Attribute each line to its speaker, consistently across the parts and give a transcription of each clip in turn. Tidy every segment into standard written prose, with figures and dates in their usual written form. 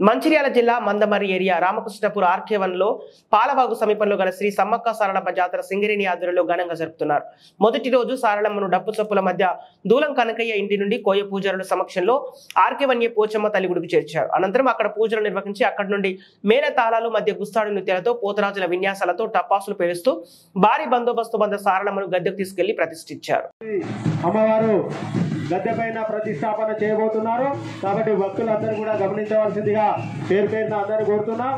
Speaker 1: మంచిర్యాల జిల్లా మందమరి ఏరియా రామకృష్ణపూర్ ఆర్కే1 లో పాలవాగు సమీపంలో గల శ్రీ సమ్మక్క సారలమ్మ జాతర సింగరేణి ఆధ్వర్యంలో ఘనంగా జరుపుతున్నారు. మొదటి రోజు సారలమ్మను డప్పు చప్పుల మధ్య దూలం కనకయ్య ఇంటి నుండి కోయ పూజారుల సమక్షంలో ఆర్కే1 పోచమ్మ తల్లి గుడికి చేర్చారు. అనంతరం అక్కడ పూజలు నిర్వహించి అక్కడి నుండి మేళ తాళాలు మధ్య గుస్తాడు నృత్యాలతో పోతరాజుల విన్యాసాలతో టపాసులు పేలుస్తూ భారీ బందోబస్తు బంద సారలమ్మను గద్దెకు తీసుకెళ్లి ప్రతిష్ఠించారు.
Speaker 2: అమ్మవారు గద్దెపైన ప్రతిష్టాపన చేయబోతున్నారు కాబట్టి భక్తులందరూ కూడా గమనించవలసిందిగా పేరు పేరున అందరూ కోరుతున్నా.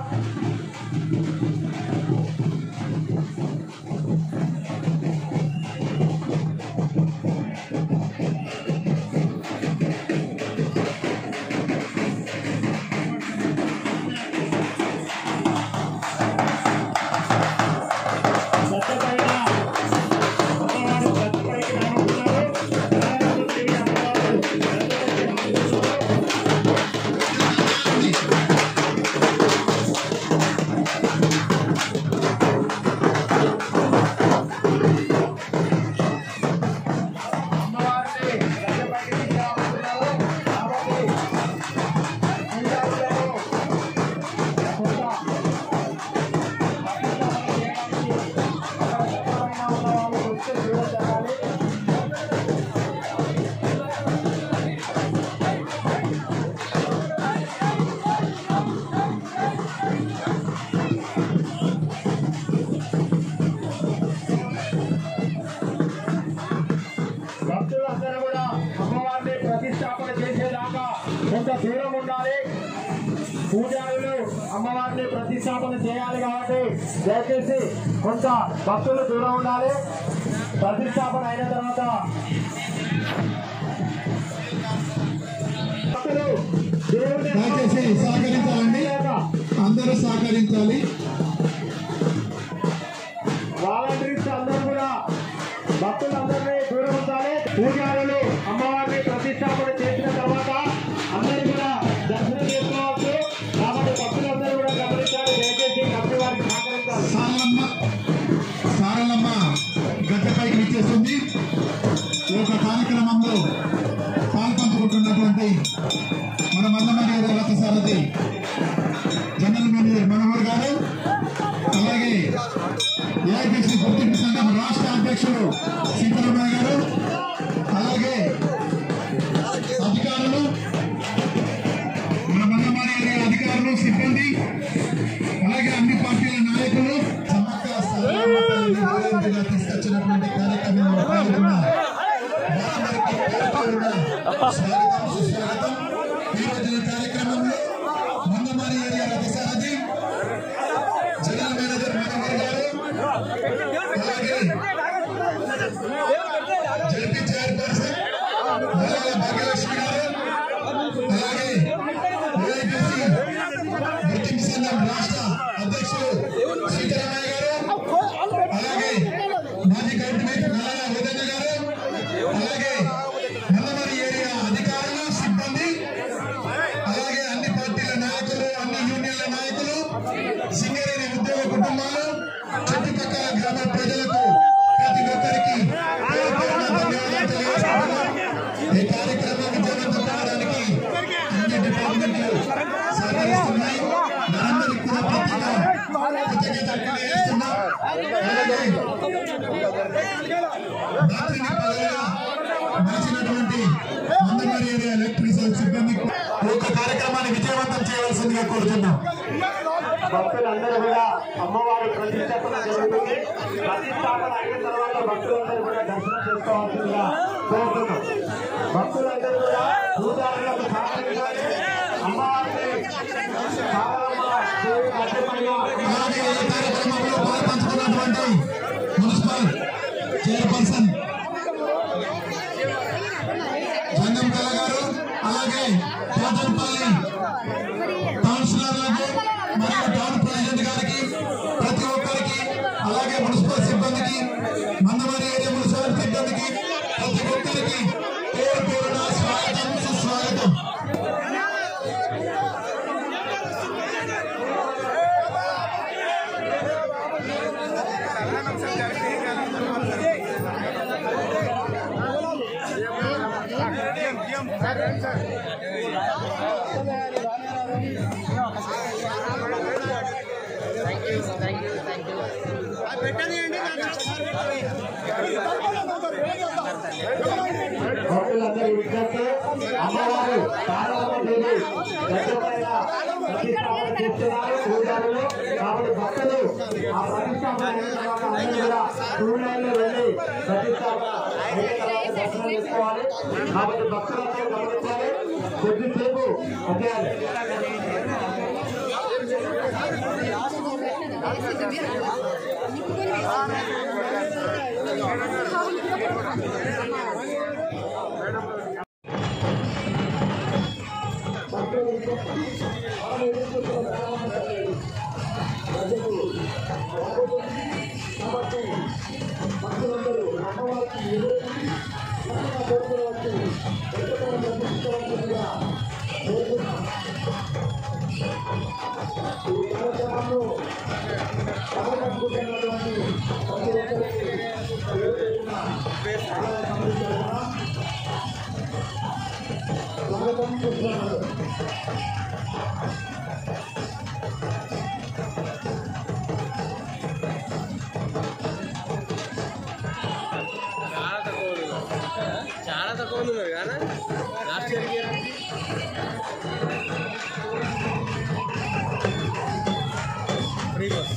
Speaker 2: భక్తులందరూ కూడా అమ్మవారిని ప్రతిష్టాపన చేసేదాకా కొంత దూరం ఉండాలి. పూజారులు అమ్మవారిని ప్రతిష్టాపన చేయాలి కాబట్టి దయచేసి కొంత భక్తులు దూరం ఉండాలి. ప్రతిష్టాపన అయిన తర్వాత
Speaker 3: దయచేసి సహకరించాలండి, అందరూ సహకరించాలి.
Speaker 2: వాలంటీర్స్ అందరూ కూడా భక్తులందరినీ దూరం ఉండాలి. పూజారులు అమ్మవారిని ప్రతిష్టాపన చేసిన తర్వాత అందరూ కూడా దర్శనం చేసుకోవచ్చు కాబట్టి భక్తులందరూ కూడా గమనించాలి. దయచేసి కమిటీ వారికి సహకరించాలి.
Speaker 3: సారలమ్మ గద్దెపైకి విచ్చేస్తుంది. ఈ యొక్క కార్యక్రమంలో పాల్పంచుకుంటున్నటువంటి మన మందమరి రథ సారథి జనరల్ మేనేజర్ మనోహర్ గారు, అలాగే ఏఐటీసీ గుర్తింపు సంఘం రాష్ట్ర అధ్యక్షుడు సీతారామయ్య గారు, అలాగే అధికారులు, మన మందమరి ఏరియా అధికారులు, సిబ్బంది, అలాగే అన్ని పార్టీల నాయకులు సమ్మక్క సారలమ్మ తల్లిని తీసుకొచ్చినటువంటి కార్యక్రమంలో పాల్గొన్న స్వాగతం సుస్వాగతం. ఈ రోజు కార్యక్రమంలో మందమరి ఏరియా రథ సారథి జనరల్ మేనేజర్ మనోహర్ గారు, అలాగే జడ్పీ చైర్పర్సన్ భాగ్యలక్ష్మి గారు, అలాగే ఏఐటీసీ గుర్తింపు సంఘం రాష్ట్ర అధ్యక్షుడు సీతారామయ్య గారు, అలాగే మాజీ కమిటీ నల్లాల ఉదయన్న గారు, అలాగే మందమరి ఏరియా అధికారులు, సిబ్బంది, అలాగే అన్ని పార్టీల నాయకులు, అన్ని యూనియన్ల నాయకులు, సింగరేణి ఉద్యోగ కుటుంబాలు, చుట్టుపక్కల గ్రామ ప్రజలకు ప్రతి ఒక్కరికి పేరు పేరున ధన్యవాదాలు తెలియజేస్తున్నాం. ఈ కార్యక్రమం విజయవంతం కావడానికి అన్ని డిపార్ట్మెంట్లు సహకరిస్తున్నాయి. మనందరికీ కూడా ప్రత్యేక కృతజ్ఞతలు తెలియజేస్తున్నాం. అలాగే రాత్రిని పగలుగా మార్చినటువంటి మందమరి ఏరియా ఎలక్ట్రిసిటీ సిబ్బందికి ఒక కార్యక్రమాన్ని విజయవంతం చేయవలసిందిగా కోరుతున్నాం.
Speaker 2: భక్తులందరూ కూడా అమ్మవారి ప్రతిష్టాపన జరుగుతుంది. ప్రతిష్టాపన అయిన తర్వాత భక్తులందరూ కూడా దర్శనం చేసుకోవాల్సిందిగా కోరుతున్నాం. భక్తులందరూ కూడా పూజారులకు సహకరించాలి. అమ్మవారిని సారలమ్మ దేవి గద్దెపైన
Speaker 3: అలాగే ఈ కార్యక్రమంలో పాల్పంచుకున్నటువంటి మున్సిపల్ చైర్పర్సన్ జంగం కళ గారు, అలాగే పోతనపల్లి కౌన్సిలర్లకు మరియు టౌన్ ప్రెసిడెంట్ గారికి, ప్రతి ఒక్కరికి, అలాగే మున్సిపల్ సిబ్బందికి, మందమరి ఏరియా మున్సిపల్ సిబ్బందికి, ప్రతి ఒక్కరికి పేరు పేరున స్వాగతం సుస్వాగతం.
Speaker 2: Gracias. భక్తులందరూ విజ్ఞప్తి అమ్మవారు పార్వతీదేవి దశమైన ప్రతిష్టాపన చేస్తున్నారు పూజారులు. కాబట్టి భక్తులు ఆ ప్రతిష్టాపన అయిన తర్వాత అందరూ కూడా క్యూ లైన్లో వెళ్ళి ప్రతిష్టాపన అయిన తర్వాత దర్శనం చేసుకోవాలి. కాబట్టి భక్తులందరూ గమనించాలి. కొద్దిసేపు ఒకేయాలి. భక్తులందరూ అమ్మవారికి
Speaker 4: చాలా తక్కువ ఉంది కదా last year free bus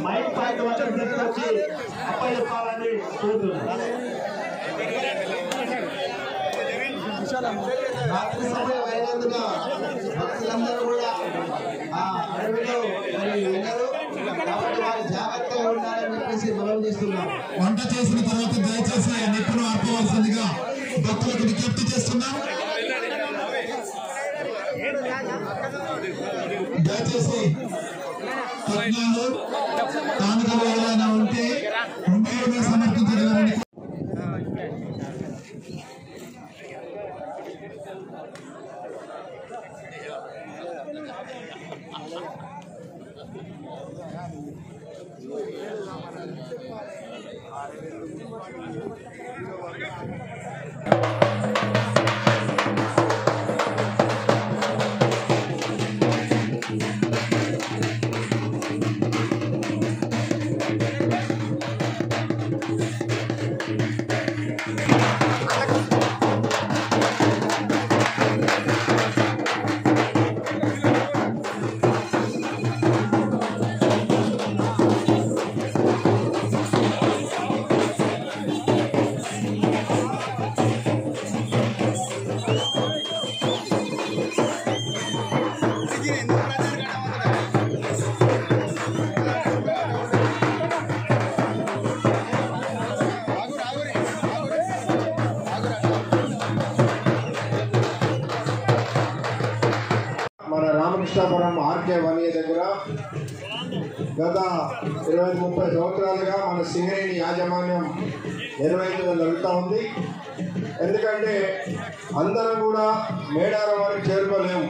Speaker 4: mic point వచ్చి అప్పచెప్పాలని కోరుతున్నాను. రాత్రి సమయం అయినందున భక్తులందరూ కూడా ఆ అడవిలో వెళ్ళరు. కాబట్టి వారు జాగ్రత్తగా ఉండాలని చెప్పేసి మనం చేస్తున్నాం.
Speaker 3: వంట చేసిన తర్వాత దయచేసి నిప్పును ఆర్పవలసిందిగా భక్తులకు విజ్ఞప్తి చేస్తున్నాం. దయచేసి పద్నాలు కానుకలు ఏదైనా ఉంటే ముందుగానే సమర్పించగలరని.
Speaker 2: మన రామకృష్ణాపురం ఆర్కే వనియ దగ్గర గత 20-30 సంవత్సరాలుగా మన సింగరేణి యాజమాన్యం నిర్వహించడం జరుగుతూ ఉంది. ఎందుకంటే అందరం కూడా మేడారం వరకు చేరుకోలేము,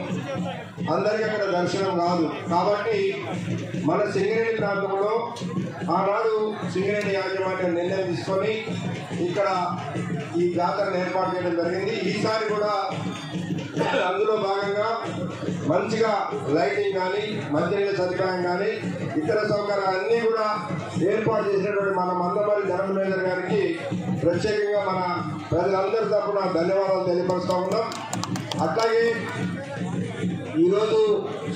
Speaker 2: అందరికీ అక్కడ దర్శనం కాదు. కాబట్టి మన సింగరేణి ప్రాంతంలో ఆనాడు సింగరేణి యాజమాన్యం నిర్ణయం తీసుకొని ఇక్కడ ఈ జాతరను ఏర్పాటు చేయడం జరిగింది. ఈసారి కూడా అందులో భాగంగా మంచిగా లైటింగ్ కానీ, మంచినీళ్ళ సదుపాయం కానీ, ఇతర సౌకర్యాలన్నీ కూడా ఏర్పాటు చేసినటువంటి మన మందమరి జనరల్ మేనేజర్ గారికి ప్రత్యేకంగా మన ప్రజలందరి తరఫున ధన్యవాదాలు తెలియపరుస్తూ ఉన్నాం. అట్లాగే ఈరోజు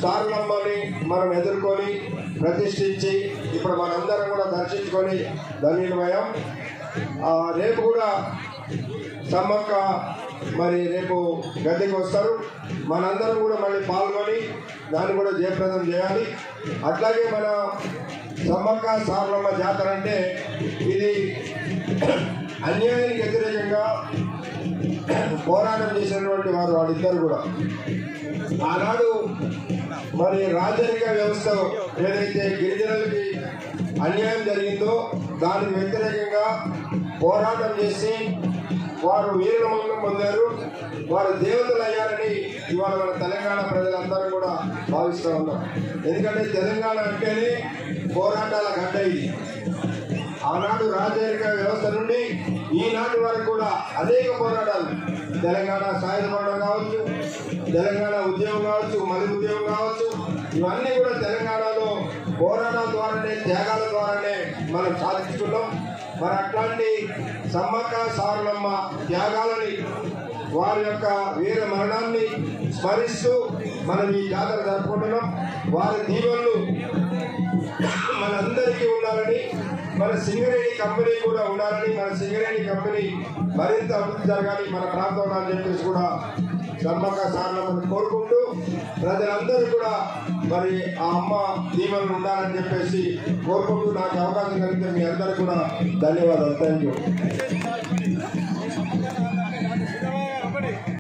Speaker 2: సారలమ్మని మనం ఎదుర్కొని ప్రతిష్ఠించి ఇప్పుడు మనందరం కూడా దర్శించుకొని ధన్యులమయ్యాం. రేపు కూడా సమ్మక్క మరి రేపు గద్దెకి వస్తారు. మనందరం కూడా మళ్ళీ పాల్గొని దాన్ని కూడా జయప్రదం చేయాలి. అట్లాగే మన సమ్మక్క సారలమ్మ జాతర అంటే ఇది అన్యాయానికి వ్యతిరేకంగా పోరాటం చేసినటువంటి వారు వాళ్ళిద్దరు కూడా. ఆనాడు మరి రాజరిక వ్యవస్థ ఏదైతే గిరిజనులకి అన్యాయం జరిగిందో దానికి వ్యతిరేకంగా పోరాటం చేసి వారు వీరమరణం పొందారు, వారు దేవతలు అయ్యారని ఇవాళ మన తెలంగాణ ప్రజలందరూ కూడా భావిస్తూ ఉన్నాం. ఎందుకంటే తెలంగాణ అంటేనే పోరాటాల గడ్డ ఇది. ఆనాడు రాజరిక వ్యవస్థ నుండి ఈనాటి వరకు కూడా అనేక పోరాటాలు, తెలంగాణ సాయుధ పోరాటం కావచ్చు, తెలంగాణ ఉద్యమం కావచ్చు, మలి ఉద్యమం కావచ్చు, ఇవన్నీ కూడా తెలంగాణలో పోరాటాల ద్వారానే, త్యాగాల ద్వారానే మనం సాధించుకున్నాం. మరి అట్లాంటి సమ్మక్క సారలమ్మ త్యాగాలని, వారి యొక్క వీర మరణాన్ని స్మరిస్తూ మనం ఈ జాతర జరుపుకుంటున్నాం. వారి దీవెనలు మనందరికీ ఉండాలని, మన సింగరేణి కంపెనీ కూడా ఉండాలని, మన సింగరేణి కంపెనీ మరింత అభివృద్ధి జరగాలి మన ప్రాంతంలో అని చెప్పేసి కూడా సమ్మక్క సారలమ్మని కోరుకుంటూ ప్రజలందరూ కూడా మరి ఆ అమ్మ దీవెనలు ఉండాలని చెప్పేసి కోరుకుంటూ నాకు అవకాశం కలిగితే మీ అందరికీ కూడా ధన్యవాదాలు. Thank you.